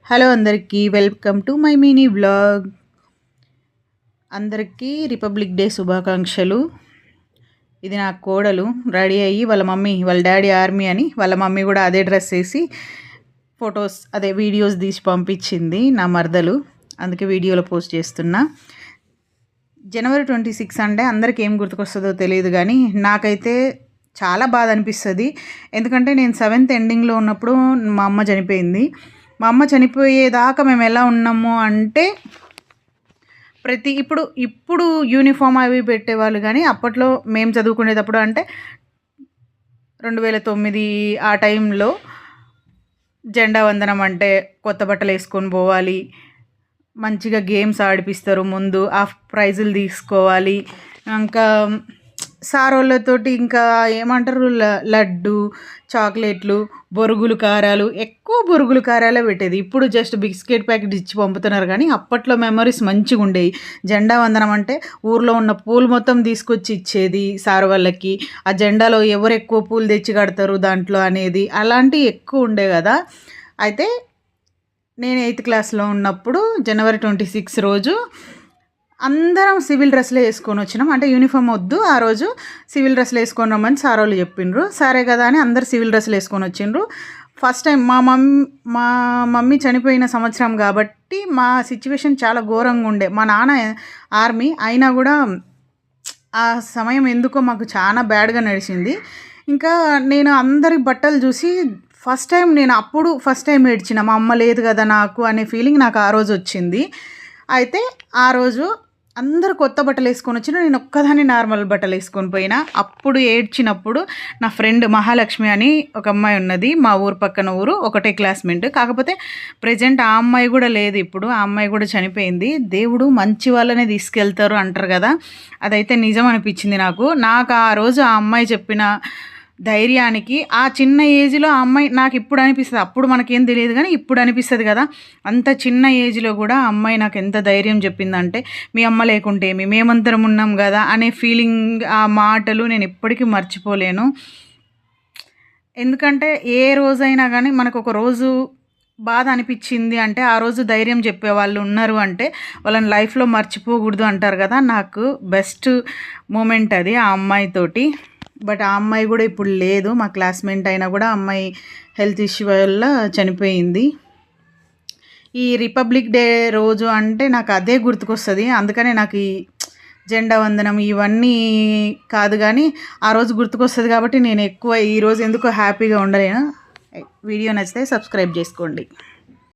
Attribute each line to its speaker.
Speaker 1: Hello అందరికీ welcome to my mini vlog. అందరికీ republic day శుభాకాంక్షలు. ఇది నా కోడలు రెడీ అయ్యి వాళ్ళ డాడీ ఆర్మీ అని వాళ్ళ మమ్మీ కూడా అదే డ్రెస్ వేసి ఫొటోస్ వీడియోస్ తీసి పంపించింది నా మరదలు. అందుకే వీడియోలో పోస్ట్ చేస్తున్నా. జనవరి 26 అంటే అందరికీ ఏం గుర్తుకొస్తుందో తెలియదు, కానీ నాకైతే చాలా బాధ అనిపిస్తుంది. ఎందుకంటే నేను 7th ఎండింగ్లో ఉన్నప్పుడు మా అమ్మ చనిపోయింది. మా అమ్మ చనిపోయేదాకా మేము ఎలా ఉన్నాము అంటే ఇప్పుడు యూనిఫామ్ అవి పెట్టేవాళ్ళు, కానీ అప్పట్లో మేము చదువుకునేటప్పుడు అంటే 2009 ఆ టైంలో జెండా వందనం అంటే కొత్త బట్టలు వేసుకొని పోవాలి, మంచిగా గేమ్స్ ఆడిపిస్తారు, ముందు ఆ ప్రైజులు తీసుకోవాలి. ఇంకా సారోళ్ళతోటి ఇంకా ఏమంటారు లడ్డు, చాక్లెట్లు, బొరుగులు కారాలు, ఎక్కువ బొరుగులు కారాలే పెట్టేది. ఇప్పుడు జస్ట్ బిస్కెట్ ప్యాకెట్ ఇచ్చి పంపుతున్నారు, కానీ అప్పట్లో మెమరీస్ మంచిగా ఉండేవి. జెండా వందనం అంటే ఊర్లో ఉన్న పూలు మొత్తం తీసుకొచ్చి ఇచ్చేది సార్ వాళ్ళకి. ఆ జెండాలో ఎవరు ఎక్కువ పూలు తెచ్చి కడతారు దాంట్లో అనేది అలాంటివి ఎక్కువ ఉండే కదా. అయితే నేను 8th క్లాస్లో ఉన్నప్పుడు జనవరి 26 రోజు అందరం సివిల్ డ్రెస్లో వేసుకొని వచ్చినాం. అంటే యూనిఫామ్ వద్దు, ఆ రోజు సివిల్ డ్రెస్లు వేసుకొని రమ్మని సార్ వాళ్ళు చెప్పిండ్రు. సరే కదా అని అందరు సివిల్ డ్రెస్లు వేసుకొని వచ్చిండ్రు. ఫస్ట్ టైం మా మమ్మీ చనిపోయిన సంవత్సరం కాబట్టి మా సిచ్యువేషన్ చాలా ఘోరంగా ఉండే. మా నాన్న ఆర్మీ అయినా కూడా ఆ సమయం ఎందుకో మాకు చాలా బ్యాడ్గా నడిచింది. ఇంకా నేను అందరి బట్టలు చూసి ఫస్ట్ టైం ఏడ్చిన. మా అమ్మ లేదు కదా నాకు అనే ఫీలింగ్ నాకు ఆ రోజు వచ్చింది. అయితే ఆ రోజు అందరూ కొత్త బట్టలు వేసుకొని వచ్చిన, నేను ఒక్కదాన్ని నార్మల్ బట్టలు వేసుకొని పోయినా. అప్పుడు ఏడ్చినప్పుడు నా ఫ్రెండ్ మహాలక్ష్మి అని ఒక అమ్మాయి ఉన్నది, మా ఊరు పక్కన ఊరు, ఒకటే క్లాస్మేట్. కాకపోతే ప్రజెంట్ ఆ అమ్మాయి కూడా లేదు, ఇప్పుడు ఆ అమ్మాయి కూడా చనిపోయింది. దేవుడు మంచి వాళ్ళనే తీసుకెళ్తారు అంటారు కదా, అదైతే నిజం అనిపించింది నాకు. ఆ రోజు ఆ అమ్మాయి చెప్పిన ధైర్యానికి, ఆ చిన్న ఏజ్లో ఆ అమ్మాయి, నాకు ఇప్పుడు అనిపిస్తుంది, అప్పుడు మనకేం తెలియదు కానీ ఇప్పుడు అనిపిస్తుంది కదా, అంత చిన్న ఏజ్లో కూడా ఆ అమ్మాయి నాకు ఎంత ధైర్యం చెప్పిందంటే, మీ అమ్మ లేకుంటే మేమందరం ఉన్నాం కదా అనే ఫీలింగ్, ఆ మాటలు నేను ఎప్పటికీ మర్చిపోలేను. ఎందుకంటే ఏ రోజైనా కానీ మనకు ఒక రోజు బాధ అనిపించింది అంటే ఆ రోజు ధైర్యం చెప్పే వాళ్ళు ఉన్నారు అంటే వాళ్ళని లైఫ్లో మర్చిపోకూడదు అంటారు కదా. నాకు బెస్ట్ మూమెంట్ అది ఆ అమ్మాయితోటి. బట్ ఆ అమ్మాయి కూడా ఇప్పుడు లేదు, మా క్లాస్మేట్ అయినా కూడా అమ్మాయి హెల్త్ ఇష్యూ వల్ల చనిపోయింది. ఈ రిపబ్లిక్ డే రోజు అంటే నాకు అదే గుర్తుకొస్తుంది. అందుకనే నాకు ఈ జెండా వందనం ఇవన్నీ కాదు, కానీ ఆ రోజు గుర్తుకొస్తుంది కాబట్టి నేను ఎక్కువ ఈ రోజు ఎందుకో హ్యాపీగా ఉండలేను. వీడియో నచ్చితే సబ్స్క్రైబ్ చేసుకోండి.